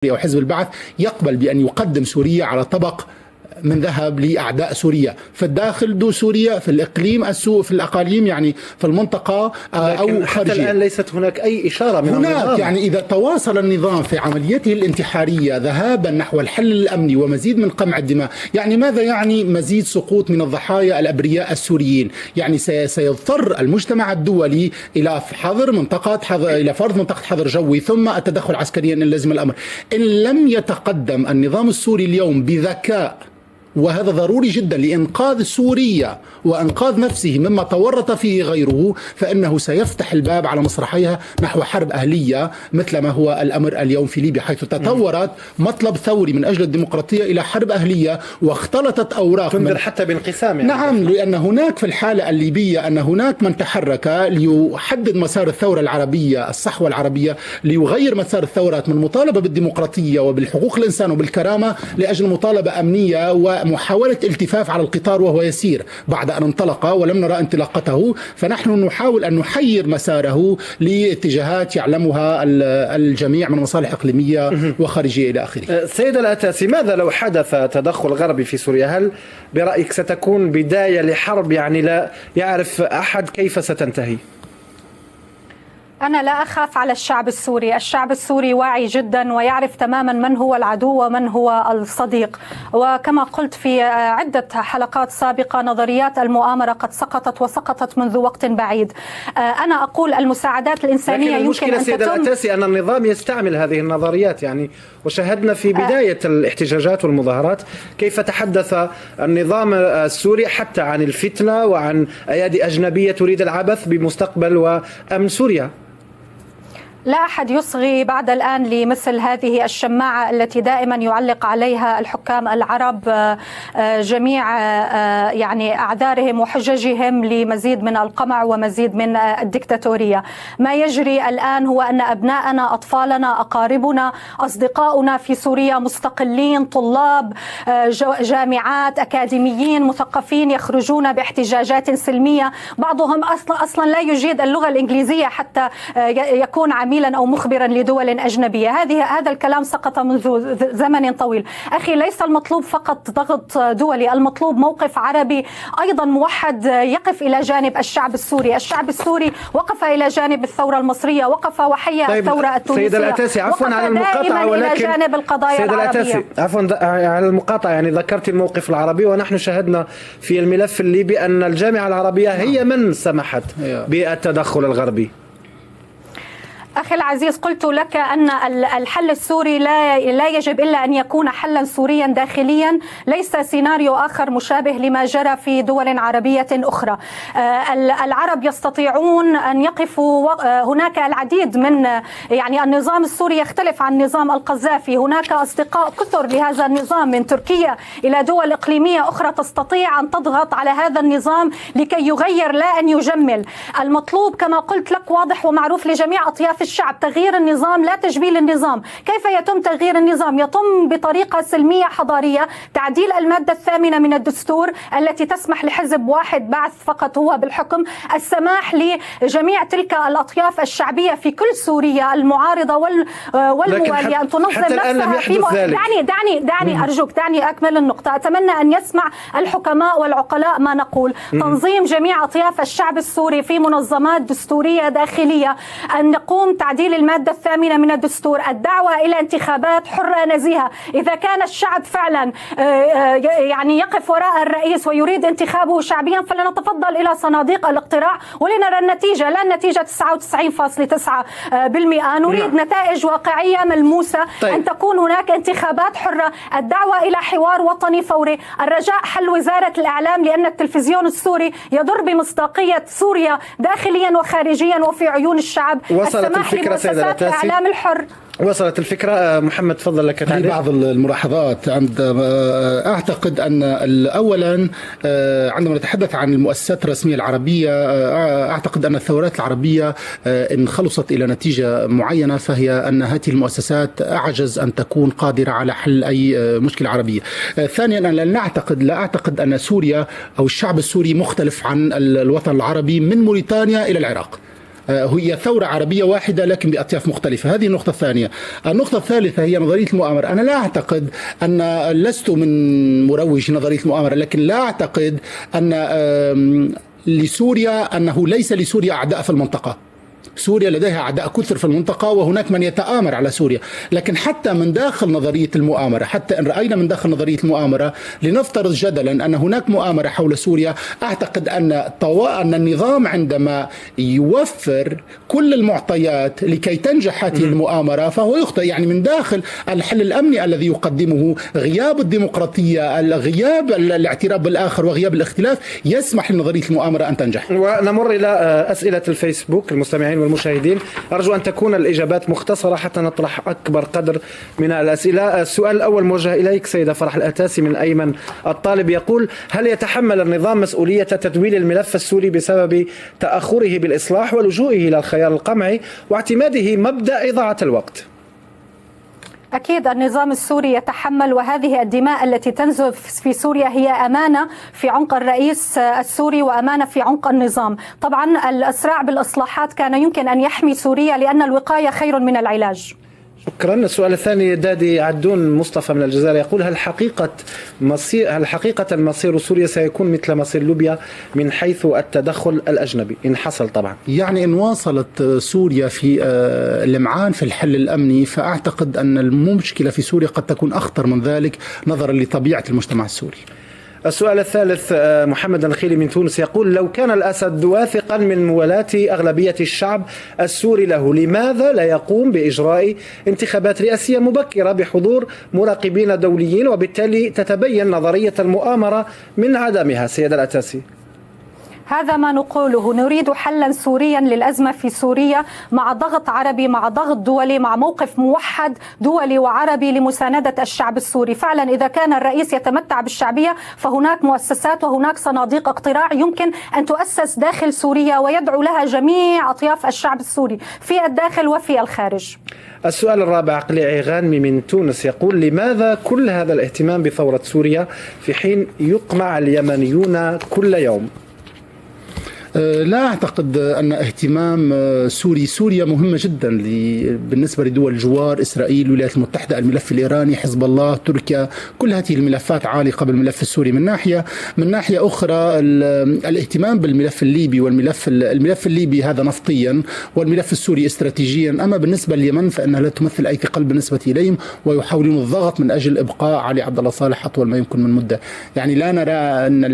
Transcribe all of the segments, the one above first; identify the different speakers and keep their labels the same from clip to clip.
Speaker 1: أو حزب البعث يقبل بأن يقدم سوريا على طبق من ذهب لأعداء سوريا في الداخل دو سوريا، في الإقليم في الأقاليم، يعني في المنطقة أو
Speaker 2: حتى الآن ليست هناك أي إشارة من النظام.
Speaker 1: يعني إذا تواصل النظام في عمليته الانتحارية ذهابا نحو الحل الأمني ومزيد من قمع الدماء، يعني ماذا يعني مزيد سقوط من الضحايا الأبرياء السوريين؟ يعني سيضطر المجتمع الدولي إلى إلى فرض منطقة حظر جوي ثم التدخل عسكريا إن لزم الأمر. إن لم يتقدم النظام السوري اليوم بذكاء، وهذا ضروري جدا لإنقاذ سوريا وإنقاذ نفسه مما تورط فيه غيره، فإنه سيفتح الباب على مسرحيها نحو حرب أهلية مثل ما هو الأمر اليوم في ليبيا، حيث تطورت مطلب ثوري من أجل الديمقراطية إلى حرب أهلية، واختلطت أوراق
Speaker 2: تنذر حتى بانقسام. يعني
Speaker 1: نعم، لأن هناك في الحالة الليبية أن هناك من تحرك ليحدد مسار الثورة العربية، الصحوة العربية، ليغير مسار الثورات من مطالبة بالديمقراطية وبالحقوق الإنسان وبالكرامة لأجل مطالبة أمنية ومحاولة التفاف على القطار وهو يسير بعد أن انطلق ولم نرى انطلاقته. فنحن نحاول أن نحير مساره لاتجاهات يعلمها الجميع من مصالح إقليمية وخارجية إلى آخره.
Speaker 2: سيد العتاسي، ماذا لو حدث تدخل غربي في سوريا؟ هل برأيك ستكون بداية لحرب يعني لا يعرف أحد كيف ستنتهي؟
Speaker 3: أنا لا أخاف على الشعب السوري. الشعب السوري واعي جدا ويعرف تماما من هو العدو ومن هو الصديق، وكما قلت في عدة حلقات سابقة نظريات المؤامرة قد سقطت منذ وقت بعيد. أنا أقول المساعدات الإنسانية يمكن أن
Speaker 2: سيد العتاسي أن النظام يستعمل هذه النظريات، يعني وشاهدنا في بداية الاحتجاجات والمظاهرات كيف تحدث النظام السوري حتى عن الفتنة وعن أيادي أجنبية تريد العبث بمستقبل وأمن سوريا.
Speaker 3: لا أحد يصغي بعد الآن لمثل هذه الشماعة التي دائما يعلق عليها الحكام العرب جميع يعني أعذارهم وحججهم لمزيد من القمع ومزيد من الدكتاتورية. ما يجري الآن هو أن أبناءنا، أطفالنا، أقاربنا، أصدقاؤنا في سوريا مستقلين، طلاب جامعات، أكاديميين، مثقفين يخرجون باحتجاجات سلمية، بعضهم أصلا لا يجيد اللغة الإنجليزية حتى يكون عميلا أو مخبرا لدول أجنبية. هذا الكلام سقط منذ زمن طويل. أخي، ليس المطلوب فقط ضغط دولي، المطلوب موقف عربي أيضا موحد يقف إلى جانب الشعب السوري. الشعب السوري وقف إلى جانب الثورة المصرية، وقف وحيا الثورة التونسية.
Speaker 2: سيد العتاسي، عفوا على
Speaker 3: المقاطعة، ولكن إلى جانب القضايا
Speaker 2: سيد
Speaker 3: العربية.
Speaker 2: عفوا على المقاطعة، يعني ذكرت الموقف العربي، ونحن شاهدنا في الملف الليبي أن الجامعة العربية هي من سمحت بالتدخل الغربي.
Speaker 3: أخي العزيز، قلت لك أن الحل السوري لا يجب إلا أن يكون حلا سوريا داخليا، ليس سيناريو آخر مشابه لما جرى في دول عربية أخرى. العرب يستطيعون أن يقفوا. هناك العديد من يعني النظام السوري يختلف عن نظام القذافي. هناك أصدقاء كثر لهذا النظام من تركيا إلى دول إقليمية أخرى تستطيع أن تضغط على هذا النظام لكي يغير لا أن يجمل. المطلوب كما قلت لك واضح ومعروف لجميع أطياف الشعب، تغيير النظام لا تجميل النظام. كيف يتم تغيير النظام؟ يتم بطريقة سلمية حضارية، تعديل المادة 8 من الدستور التي تسمح لحزب واحد بعث فقط هو بالحكم، السماح لجميع تلك الأطياف الشعبية في كل سوريا المعارضة والموالية أن تنظم نفسها في دعني أرجوك دعني أكمل النقطة. أتمنى أن يسمع الحكماء والعقلاء ما نقول. تنظيم جميع أطياف الشعب السوري في منظمات دستورية داخلية، أن نقوم تعديل المادة 8 من الدستور، الدعوة إلى انتخابات حرة نزيهة. إذا كان الشعب فعلا يعني يقف وراء الرئيس ويريد انتخابه شعبيا فلنتفضل إلى صناديق الاقتراع ولنرى النتيجة، لا النتيجة 99.9%. نريد نتائج واقعية ملموسة. أن تكون هناك انتخابات حرة، الدعوة إلى حوار وطني فوري، الرجاء حل وزارة الإعلام لأن التلفزيون السوري يضر بمصداقية سوريا داخليا وخارجيا وفي عيون الشعب.
Speaker 2: وصلت الفكرة سيد العتاسي؟
Speaker 3: الإعلام الحر.
Speaker 2: وصلت الفكرة. محمد تفضل لك تعليق.
Speaker 1: بعض الملاحظات. أعتقد أن أولا عندما نتحدث عن المؤسسات الرسمية العربية، أعتقد أن الثورات العربية إن خلصت إلى نتيجة معينة فهي أن هذه المؤسسات أعجز أن تكون قادرة على حل أي مشكلة عربية. ثانيا أنا لا أعتقد أن سوريا أو الشعب السوري مختلف عن الوطن العربي من موريتانيا إلى العراق. هي ثورة عربية واحدة لكن بأطياف مختلفة. هذه النقطة الثانية. النقطة الثالثة هي نظرية المؤامرة. أنا لا أعتقد لست من مروج نظرية المؤامرة، لكن لا أعتقد أن لسوريا أنه ليس لسوريا أعداء في المنطقة. سوريا لديها أعداء كثر في المنطقة وهناك من يتآمر على سوريا، لكن حتى من داخل نظرية المؤامرة، حتى إن رأينا من داخل نظرية المؤامرة لنفترض جدلا أن هناك مؤامرة حول سوريا، أعتقد أن النظام عندما يوفر كل المعطيات لكي تنجح هذه المؤامرة فهو يخطئ. يعني من داخل الحل الأمني الذي يقدمه غياب الديمقراطية، غياب الاعتراف بالآخر وغياب الاختلاف يسمح لنظرية المؤامرة أن تنجح.
Speaker 2: ونمر إلى أسئلة الفيسبوك المستمعين والمشاهدين. أرجو أن تكون الإجابات مختصرة حتى نطرح أكبر قدر من الأسئلة. السؤال الأول موجه إليك سيدة فرح الأتاسي من أيمن الطالب، يقول: هل يتحمل النظام مسؤولية تدويل الملف السوري بسبب تأخره بالإصلاح ولجوئه إلى الخيار القمعي واعتماده مبدأ إضاعة الوقت؟
Speaker 3: أكيد النظام السوري يتحمل، وهذه الدماء التي تنزف في سوريا هي أمانة في عنق الرئيس السوري وأمانة في عنق النظام. طبعا الإسراع بالإصلاحات كان يمكن أن يحمي سوريا لأن الوقاية خير من العلاج.
Speaker 2: شكرا. السؤال الثاني دادي عدون مصطفى من الجزائر، يقول: هل حقيقة مصير سوريا سيكون مثل مصير ليبيا من حيث التدخل الأجنبي إن حصل؟ طبعا
Speaker 1: يعني إن واصلت سوريا في اللمعان في الحل الأمني فأعتقد أن المشكلة في سوريا قد تكون أخطر من ذلك نظرا لطبيعة المجتمع السوري.
Speaker 2: السؤال الثالث محمد الخيلي من تونس، يقول: لو كان الأسد واثقا من موالاة أغلبية الشعب السوري له، لماذا لا يقوم بإجراء انتخابات رئاسية مبكرة بحضور مراقبين دوليين وبالتالي تتبين نظرية المؤامرة من عدمها؟ سيدة الأتاسي.
Speaker 3: هذا ما نقوله، نريد حلا سوريا للأزمة في سوريا مع ضغط عربي، مع ضغط دولي، مع موقف موحد دولي وعربي لمساندة الشعب السوري. فعلا إذا كان الرئيس يتمتع بالشعبية فهناك مؤسسات وهناك صناديق اقتراع يمكن أن تؤسس داخل سوريا ويدعو لها جميع أطياف الشعب السوري في الداخل وفي الخارج.
Speaker 2: السؤال الرابع قليعي غانمي من تونس، يقول: لماذا كل هذا الاهتمام بثورة سوريا في حين يقمع اليمنيون كل يوم؟
Speaker 1: لا أعتقد أن اهتمام سوريا مهمة جدا بالنسبة لدول الجوار، إسرائيل، الولايات المتحدة، الملف الإيراني، حزب الله، تركيا، كل هذه الملفات عالقة بالملف السوري. من ناحية أخرى الاهتمام بالملف الليبي الملف الليبي هذا نفطيا والملف السوري استراتيجيا. أما بالنسبة لليمن فإنها لا تمثل أي ثقل بالنسبة إليهم ويحاولون الضغط من أجل إبقاء علي عبد الله صالح أطول ما يمكن من مدة. يعني لا نرى أن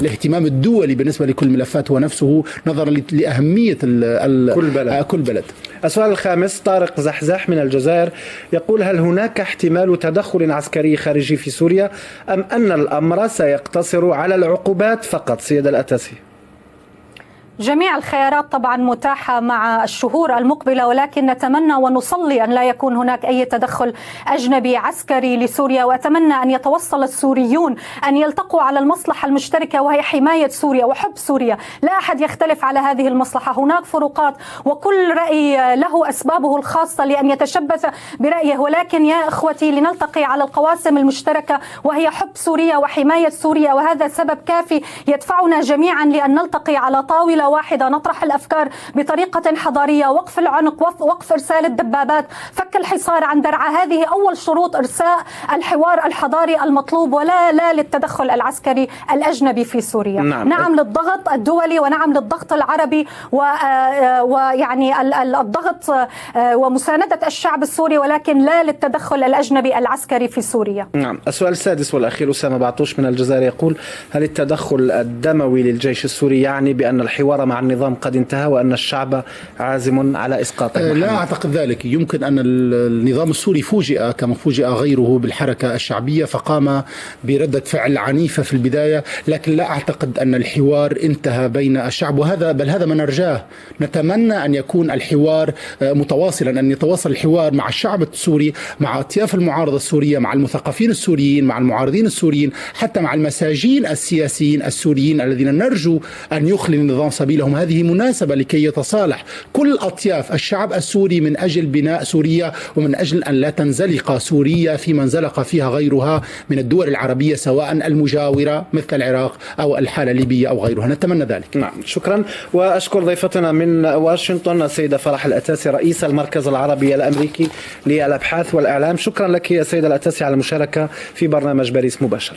Speaker 1: الاهتمام الدولي بالنسبة لكل الملفات هو نفسه نظرا لأهمية كل بلد.
Speaker 2: السؤال الخامس طارق زحزح من الجزائر، يقول: هل هناك احتمال تدخل عسكري خارجي في سوريا أم أن الأمر سيقتصر على العقوبات فقط؟ سيدة الأتاسي.
Speaker 3: جميع الخيارات طبعا متاحة مع الشهور المقبلة، ولكن نتمنى ونصلي أن لا يكون هناك أي تدخل أجنبي عسكري لسوريا، وأتمنى أن يتوصل السوريون أن يلتقوا على المصلحة المشتركة وهي حماية سوريا وحب سوريا. لا أحد يختلف على هذه المصلحة، هناك فروقات وكل رأي له أسبابه الخاصة لأن يتشبث برأيه، ولكن يا إخوتي لنلتقي على القواسم المشتركة وهي حب سوريا وحماية سوريا، وهذا سبب كافي يدفعنا جميعا لأن نلتقي على طاولة واحدة، نطرح الأفكار بطريقة حضارية، وقف العنق، وقف إرسال الدبابات، فك الحصار عن درعا. هذه أول شروط إرساء الحوار الحضاري المطلوب، لا للتدخل العسكري الأجنبي في سوريا. نعم للضغط الدولي ونعم للضغط العربي ويعني الضغط ومساندة الشعب السوري، ولكن لا للتدخل الأجنبي العسكري في سوريا.
Speaker 2: نعم. السؤال السادس والأخير أسامة بعطوش من الجزائر، يقول: هل التدخل الدموي للجيش السوري يعني بأن الحوار مع النظام قد انتهى وأن الشعب عازم على إسقاطه؟
Speaker 1: لا أعتقد ذلك. يمكن أن النظام السوري فوجئ كما فوجئ غيره بالحركة الشعبية فقام بردة فعل عنيفة في البداية، لكن لا أعتقد أن الحوار انتهى بين الشعب، بل هذا ما نرجاه. نتمنى أن يكون الحوار متواصلا، أن يتواصل الحوار مع الشعب السوري، مع أطياف المعارضة السورية، مع المثقفين السوريين، مع المعارضين السوريين، حتى مع المساجين السياسيين السوريين الذين نرجو أن يخلي النظام سبيلهم. هذه مناسبة لكي يتصالح كل أطياف الشعب السوري من أجل بناء سوريا، ومن أجل أن لا تنزلق سوريا فيما انزلق فيها غيرها من الدول العربية سواء المجاورة مثل العراق أو الحالة الليبية أو غيرها. نتمنى ذلك.
Speaker 2: نعم، شكرا. وأشكر ضيفتنا من واشنطن السيدة فرح الأتاسي رئيس المركز العربي الأمريكي للأبحاث والإعلام. شكرا لك يا سيدة الأتاسي على المشاركة في برنامج باريس مباشر.